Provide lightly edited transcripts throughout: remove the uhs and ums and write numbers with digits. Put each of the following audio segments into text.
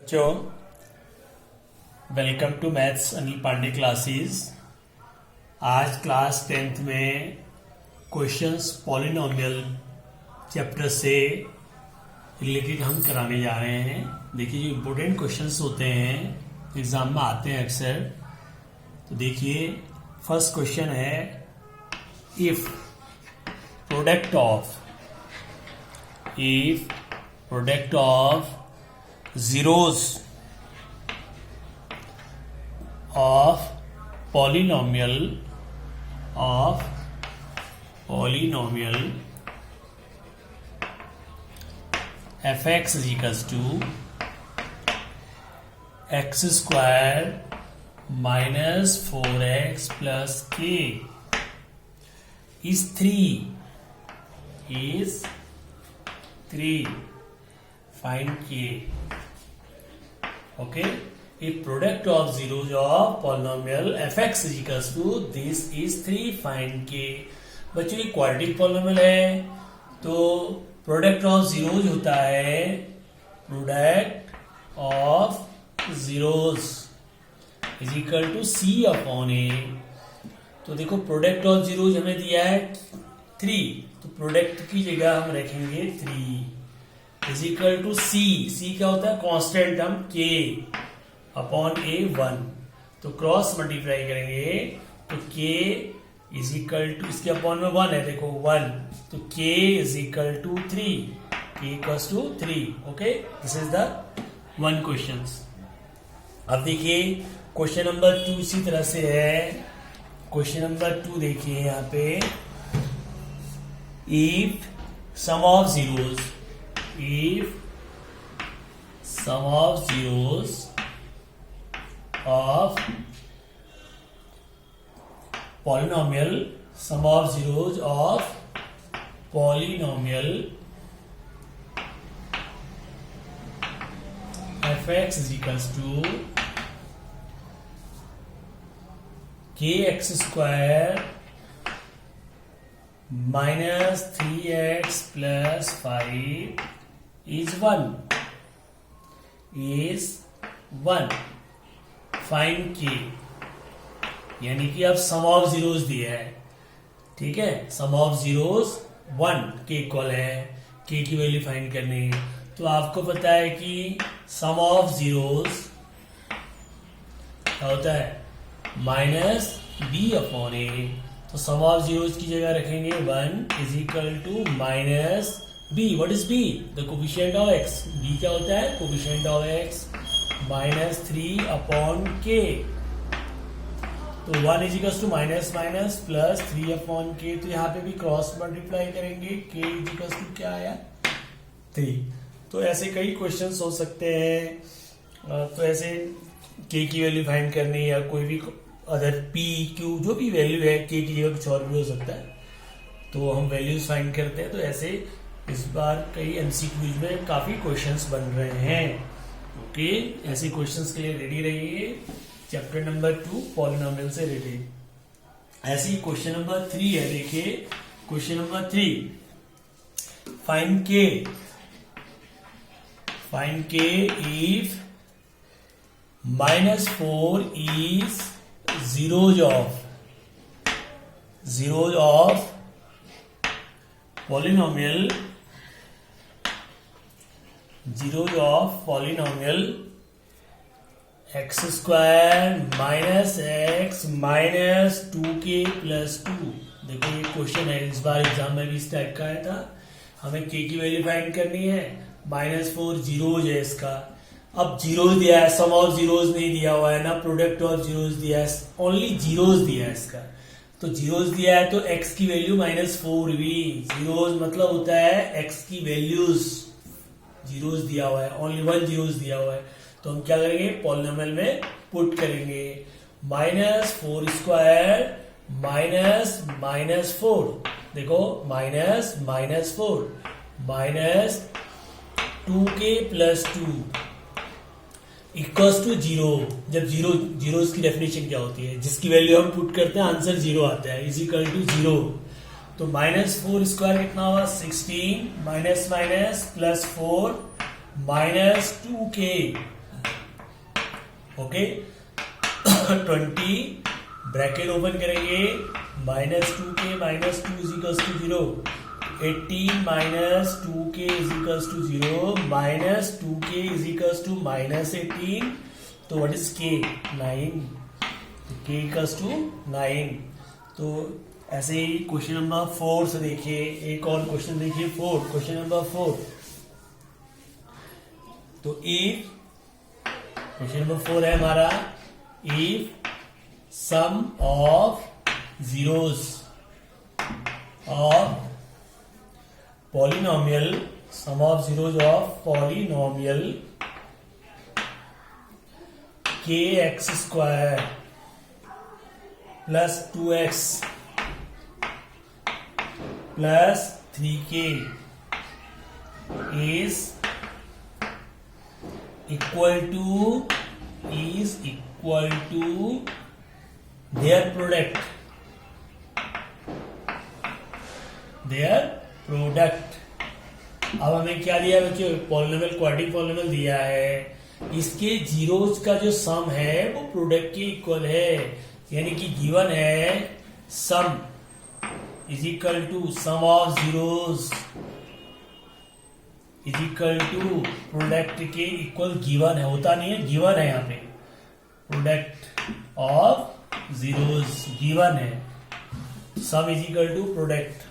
बच्चों, welcome to maths Anil Pandey classes. आज class 10th में क्वेश्चंस पॉलिनोमियल चैप्टर से रिलेटेड हम कराने जा रहे हैं। देखिए, जो इम्पोर्टेंट क्वेश्चंस होते हैं एग्जाम में आते हैं अक्सर। तो देखिए, फर्स्ट क्वेश्चन है, if product of zeros of polynomial fx is equals to x square minus 4x plus k is 3. Find k. Okay, if product of zeros of polynomial fx is equals to this is 3, find k. बच्चों, ये quadratic polynomial है तो product of zeros होता है product of zeros is equal to C upon ए। तो देखो, product of zeros हमें दिया है 3, तो प्रोडक्ट की जगह हम रखेंगे 3 इज इक्वल टू सी क्या होता है? कांस्टेंट टर्म k अपॉन ए 1। तो क्रॉस मल्टीप्लाई करेंगे तो k इज इक्वल टू, इसके अपॉन में 1 है, देखो 1, तो k is equal to 3। Okay, this is the one question. अब देखिए क्वेश्चन नंबर 2 इसी तरह से है। क्वेश्चन नंबर 2 देखिए यहाँ पे, if sum of zeros of polynomial fx is equals to kx square minus 3x plus 5 is 1 find k। यानी कि अब सम ऑफ जीरोस दिया है, ठीक है, सम ऑफ जीरोस 1 के इक्वल है, k की वैल्यू फाइंड करनी है। तो आपको पता है कि सम ऑफ जीरोस क्या होता है? माइनस b अपॉन ए। तो सम ऑफ जीरोस की जगह रखेंगे 1 is equal to minus b। What is b? The coefficient of x। b क्या होता है? Coefficient of x minus 3 upon k। तो 1 is equal to minus plus 3 upon k। तो यहाँ पे भी क्रॉस मल्टीप्लाई करेंगे, k इज इक्वल टू क्या आया? 3। तो ऐसे कई क्वेश्चंस हो सकते हैं। तो ऐसे k की वैल्यू फाइंड करनी या कोई भी अदर p q जो भी वैल्यू है, k की जगह कुछ और भी हो सकता है, तो हम वैल्यूज फाइंड करते हैं। तो ऐसे इस बार कई एमसीक्यूज में काफी क्वेश्चंस बन रहे हैं। ओके, ऐसे क्वेश्चंस के लिए रेडी रहिए। चैप्टर नंबर 2 पॉलिनोमियल से रिलेटेड। ऐसे ही क्वेश्चन नंबर 3 है, देखिए question number 3, find k if -4 is zeros of polynomial x square minus x minus 2k plus 2। देखो, ये क्वेश्चन है, इस बार एग्जाम में भी इस टाइप का आया था। हमें k की वैल्यू फाइंड करनी है, -4 जीरोज है इसका। अब जीरोज दिया है, सम ऑफ जीरोज नहीं दिया हुआ है ना, प्रोडक्ट ऑफ जीरोज दिया है, ओनली जीरोज दिया है इसका। तो जीरोज दिया है तो x की वैल्यू -4 भी। जीरोज मतलब होता है x की वैल्यूज। जीरोज दिया हुआ है, ओनली 1 जीरोज दिया हुआ है, तो हम क्या करेंगे? पॉलिनोमियल में पुट करेंगे। -4 स्क्वायर -4, देखो -4 -2k प्लस 2 इक्वल्स टू 0। जब जीरोस की डेफिनेशन क्या होती है? जिसकी वैल्यू हम पुट करते हैं आंसर 0 आता है, इज इक्वल टू 0। तो -4 स्क्वायर कितना हुआ? 16 minus minus plus 4 -2k okay 20 bracket open करेंगे -2k minus 2 is equals to 0, 18 minus 2k is equals to 0, minus 2k is equals to minus 18, तो what is k 9, k equals to 9। तो ऐसे ही question number 4 से देखिए, एक और question देखिए 4, question number 4। तो इफ क्वेश्चन नंबर 4 है हमारा, if sum of zeros of polynomial, sum of zeros of polynomial kx square plus 2x plus 3k is equal to their product, अब हमें क्या दिया है बच्चों, पॉलिनोमियल क्वाड्रेटिक पॉलिनोमियल दिया है, इसके जीरोस का जो सम है वो प्रोडक्ट के इक्वल है, यानी कि गिवन है sum is equal to sum of zeros is equal to product के इक्वल गिवन है, होता नहीं है, गिवन है, यहाँ पे प्रोडक्ट ऑफ जीरोस गिवन है, sum is equal to product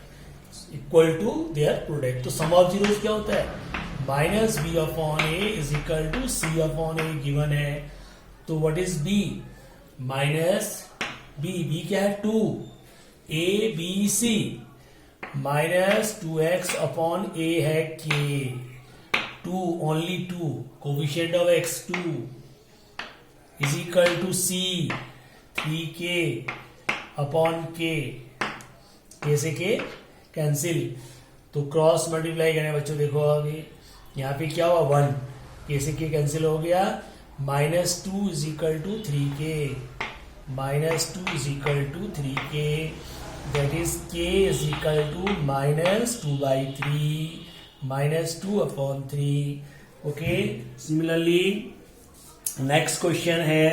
equal to their product. तो सम ऑफ जीरोस क्या होता है, minus B upon A is equal to C upon A given है। तो what is B, minus B क्या है 2, A B C, minus 2x upon A है k, 2 only 2, coefficient of x 2 is equal to C 3k upon k, कैसे के cancel, तो cross multiply करें बच्चों, देखो अभी यहाँ पे क्या हुआ 1, कैसे के कैंसिल हो गया, -2 is equal to 3k, -2 is equal to 3k, that is k is equal to -2/3, -2 upon 3। Okay, similarly next question है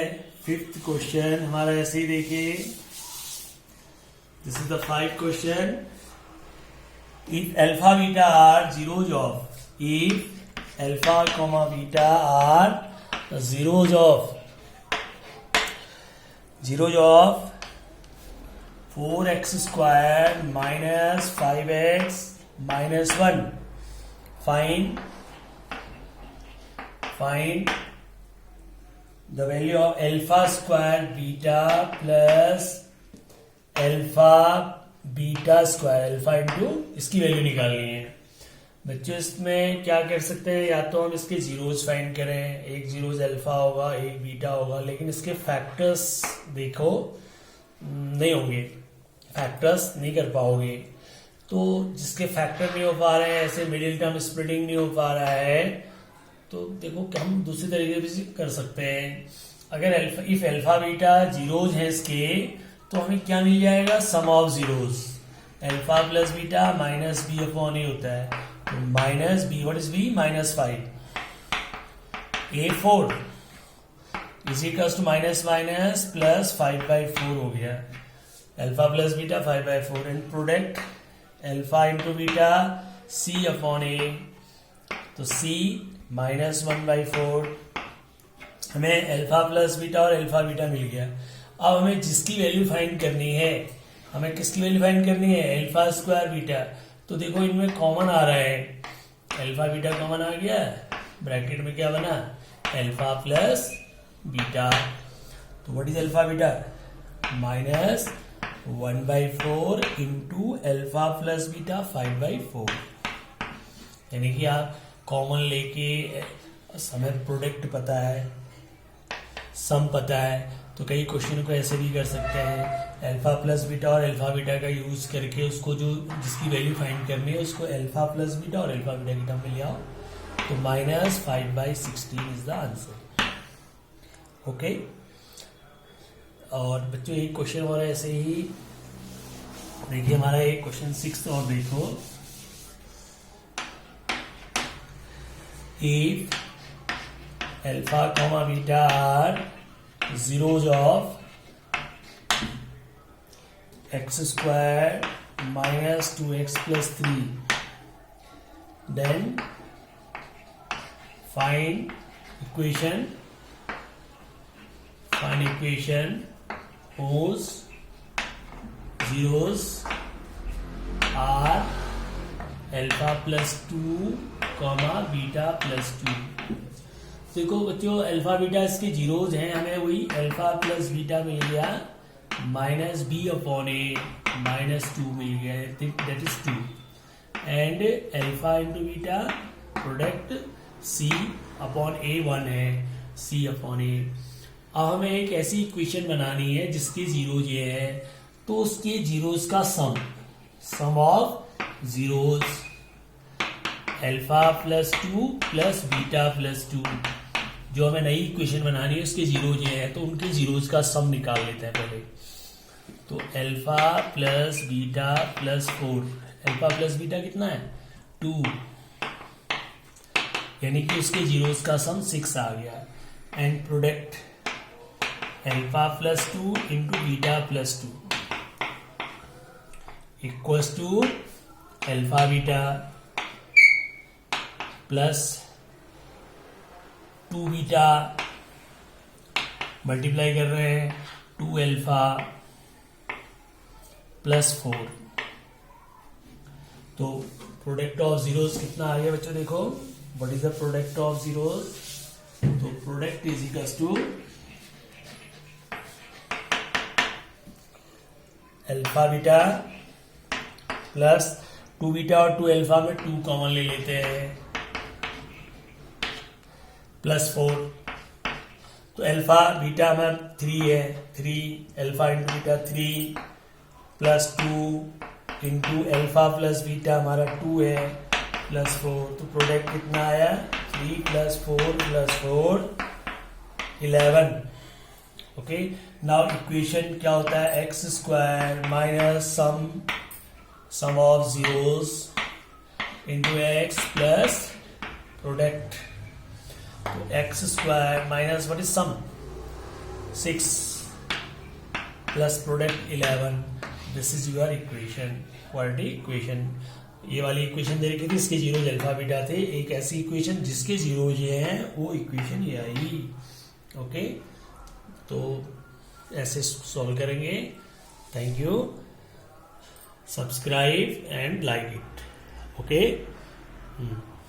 5th क्वेश्चन हमारा, ऐसे ही देखिए, this is the 5th question. If alpha beta are zeros of, if alpha comma beta are the zeros of 4x square minus 5x minus 1, find the value of alpha square beta plus alpha beta square, alpha into इसकी value निकालनी है बच्चों। इसमें क्या कर सकते हैं, या तो हम इसके जीरोस फाइंड करें, एक जीरोस अल्फा होगा एक बीटा होगा, लेकिन इसके फैक्टर्स देखो नहीं होंगे, फैक्टर्स नहीं कर पाओगे। तो जिसके फैक्टर नहीं हो पा रहे हैं, ऐसे मिडिल टर्म स्प्लिटिंग नहीं हो पा रहा है, तो देखो कि हम दूसरी तरीके से कर सकते हैं। अगर इफ अल्फा बीटा जीरोज हैं इसके, तो हमें क्या मिल जाएगा, sum of zeros, alpha plus beta minus B upon A होता है, तो minus B, what is B, -5, A4 is equals to minus minus plus 5/4 हो गया, alpha plus beta 5/4, and product alpha into beta C upon ए, तो C -1/4, हमें alpha plus beta और alpha beta मिल गया। अब हमें जिसकी वैल्यू फाइंड करनी है, हमें किसकी वैल्यू फाइंड करनी है, अल्फा स्क्वायर बीटा। तो देखो इनमें कॉमन आ रहा है, अल्फा बीटा कॉमन आ गया, ब्रैकेट में क्या बना, अल्फा प्लस बीटा। तो what is alpha beta, -1/4 into alpha plus beta 5/4, यानी कि आप कॉमन लेके, हमें प्रोडक्ट पता है, सम पता है, तो कई क्वेश्चन को ऐसे भी कर सकते हैं, अल्फा प्लस बीटा और अल्फा बीटा का यूज करके उसको जो जिसकी वैल्यू फाइंड करनी है उसको अल्फा प्लस बीटा और अल्फा बीटा की टर्म में ले आओ, तो -5/16 इज द आंसर। ओके, और बच्चों एक क्वेश्चन और ऐसे ही देखिए, हमारा एक क्वेश्चन 6 और देखो, if alpha comma beta are zeros of x squared minus 2x plus 3. Then find equation whose zeros are alpha plus 2 comma beta plus 2. देखो बच्चों, अल्फा बीटा इसके जीरोज हैं, हमें वही अल्फा प्लस बीटा मिल गया minus B upon A minus 2 मिल गया, that is 2. And alpha into beta product C upon ए 1 है, सी अपॉन ए. अब हमें एक ऐसी इक्वेशन बनानी है जिसके जीरोज ये है, तो उसके जीरोज का sum of zeros alpha plus 2 plus beta plus 2, जो हमें नई इक्वेशन बनानी है उसके जीरोज ये है, तो उनके जीरोज का सम निकाल लेते हैं पहले. तो alpha plus beta plus 4, alpha plus beta कितना है 2, यानी कि उसके जीरोज का सम 6 आ गया. And product alpha plus 2 into beta plus 2 equals to alpha beta plus 2 beta multiply कर रहे हैं 2 अल्फा प्लस 4. तो प्रोडक्ट ऑफ जीरोस कितना आ गया बच्चों, देखो what is the product of zeros. तो product is equals to alpha beta plus 2 beta और 2 अल्फा में 2 कॉमन ले लेते हैं प्लस 4. तो अल्फा बीटा में 3 है, 3 alpha into beta 3 plus 2 into alpha plus beta हमारा 2 है प्लस 4. तो प्रोडक्ट कितना आया 3 plus 4 plus 4 11. Okay, now equation क्या होता है X square minus sum of zeros into X plus product. तो X square minus what is sum 6 plus product 11. This is your equation, quadratic equation. ये वाली equation दे रखी थी, इसके जीरोज अल्फा बीटा थे. एक ऐसी इक्वेशन जिसके जीरोज ये हैं वो इक्वेशन ये आई. ओके, तो ऐसे सॉल्व करेंगे. Thank you. Subscribe and like it. Okay.